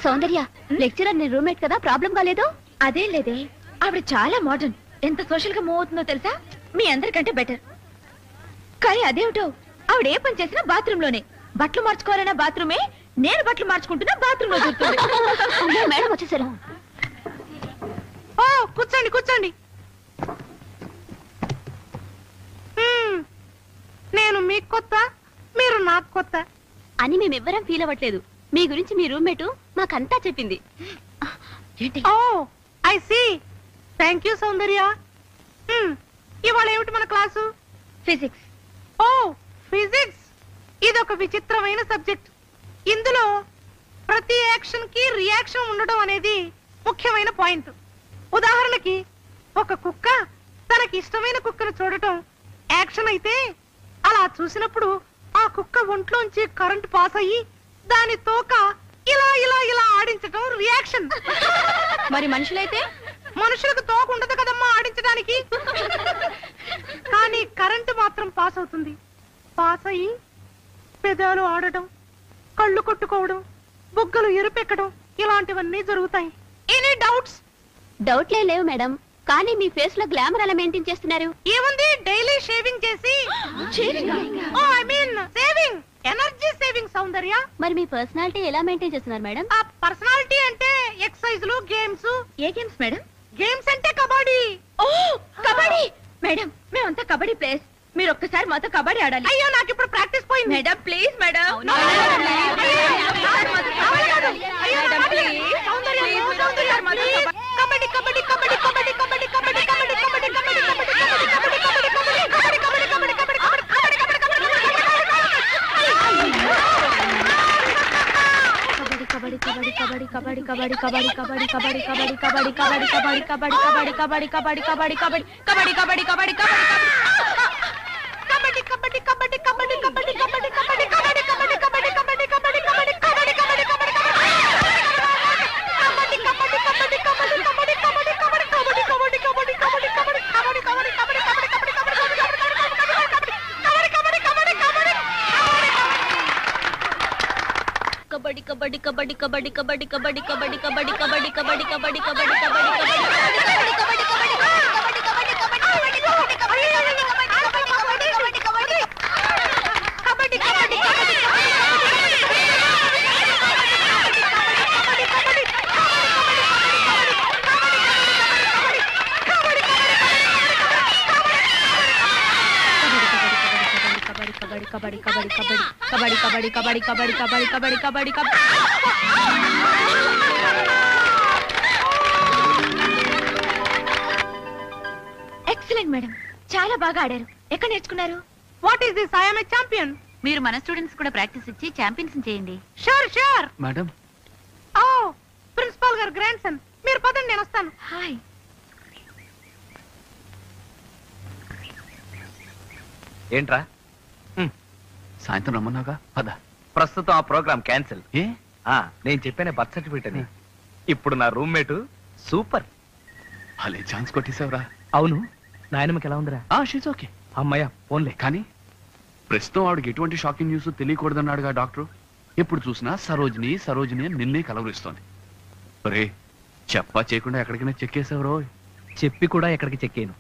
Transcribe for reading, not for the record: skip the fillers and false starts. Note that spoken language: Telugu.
సౌందర్య లెక్చరర్ నీ రూమ్మేట్ కదా, ప్రాబ్లం కాలేదు? అదేం లేదే, ఆవిడ చాలా మోడర్న్, ఎంత సోషల్ గా మూవ్ అవుతుందో తెలుసా, మీ అందరికంటే బెటర్. కానీ అదేమిటో ఆవిడ ఏ పని చేసినా బాత్రూమ్ లోనే. బట్టలు మార్చుకోవాలన్నా బాత్రూమే, నేను బట్టలు మార్చుకుంటున్నా బాత్రూమ్ లో దూరుతుంది. మేడం వచ్చేసారు. ఓ కూర్చోండి కూర్చోండి. నేను మీకు కొత్త, మీరు నాకు కొత్త అని మేమెవ్వరం ఫీల్ అవ్వట్లేదు. మీ గురించి మీ రూమ్మేట్ మాకంతా చెప్పింది. ఓ ఐ సీ. థ్యాంక్ యూ సౌందర్య. ఇవాళ ఏమిటి మన క్లాసు? ఫిజిక్స్. ఓ ఫిజిక్స్, ఇదొక విచిత్రమైన సబ్జెక్ట్. ఇందులో ప్రతి యాక్షన్ కి రియాక్షన్ ఉండడం అనేది ముఖ్యమైన పాయింట్. ఉదాహరణకి ఒక కుక్క తనకి ఇష్టమైన కుక్కను చూడటం యాక్షన్ అయితే, అలా చూసినప్పుడు ఆ కుక్క ఒంట్లోంచి కరెంట్ పాస్ అయ్యి దాని తోక ఇలా ఇలా ఇలా ఆడించటం రియాక్షన్. మరి మనుషులైతే? మనుషులకు తోక ఉండదు కదమ్మా ఆడించడానికి. కానీ కరెంటు మాత్రం పాస్ అవుతుంది. పాస్ అయ్యి పెదాలు ఆడటం, కళ్ళు కొట్టుకోవడం, బుగ్గలు ఎరుపెక్కడం, ఇలాంటివన్నీ జరుగుతాయి. Any doubts? డౌట్లే లేవు మేడం, కానీ మీ ఫేస్ లో గ్లామర్ అలా మెయింటైన్ చేస్తున్నారు. ఏముంది, డైలీ షేవింగ్ చేసి. Oh I mean saving, energy saving Soundarya. మరి మీ పర్సనాలిటీ ఎలా మెయింటైన్ చేస్తున్నారు మేడం? ఆ పర్సనాలిటీ అంటే ఎక్సర్సైజ్లు, గేమ్స్. ఏ గేమ్స్ మేడం? గేమ్స్ అంటే కబడ్డీ. ఓ కబడ్డీ మేడం, మేమంతా కబడ్డీ ప్లేయర్స్. మీరు ఒక్కసారి మాతో కబడ్డీ ఆడాలి. అయ్యో నాకు ఇప్పుడు ప్రాక్టీస్ పోయింది. Madam please madam. Kabaddi kabaddi kabaddi kabaddi kabaddi kabaddi kabaddi kabaddi kabaddi kabaddi kabaddi kabaddi kabaddi kabaddi kabaddi kabaddi kabaddi kabaddi kabaddi excellent madam, చాలా బాగా ఆడారు. ఎక్కడ నేర్చుకున్నారు? What is this? I am a champion. మీరు మన స్టూడెంట్స్ కూడా ప్రాక్టీస్ ఇచ్చి ఛాంపియన్స్ చేయండి. Sure sure madam. Oh principal గారు గ్రాండ్ సన్, మీరు పదండి నేను వస్తాను. హాయ్. ఏంట్రా సాయంత్రం రమ్మన్నాగా? పద. ప్రస్తుతం ఆ ప్రోగ్రామ్ క్యాన్సిల్. ఏ? నేను చెప్పానే బర్త్ సర్టిఫికేట్ అని. ఇప్పుడు నా రూమ్మేట్ సూపర్. భలే ఛాన్స్ కొట్టేసావురా. అవును, నాయనమ్మకి ఎలా ఉందిరా? She's okay. అమ్మయ్య ఫోన్లే. కానీ ప్రస్తుతం ఆవిడకి ఎటువంటి షాకింగ్ న్యూస్ తెలియకూడదన్నాడుగా డాక్టర్. ఎప్పుడు చూసినా సరోజిని సరోజిని అని నిన్నే కలవరిస్తోంది. ఒరే చెప్పా చేయకుండా ఎక్కడికైనా చెక్కేసావు రో. చెప్పి కూడా ఎక్కడికి చెక్కేను.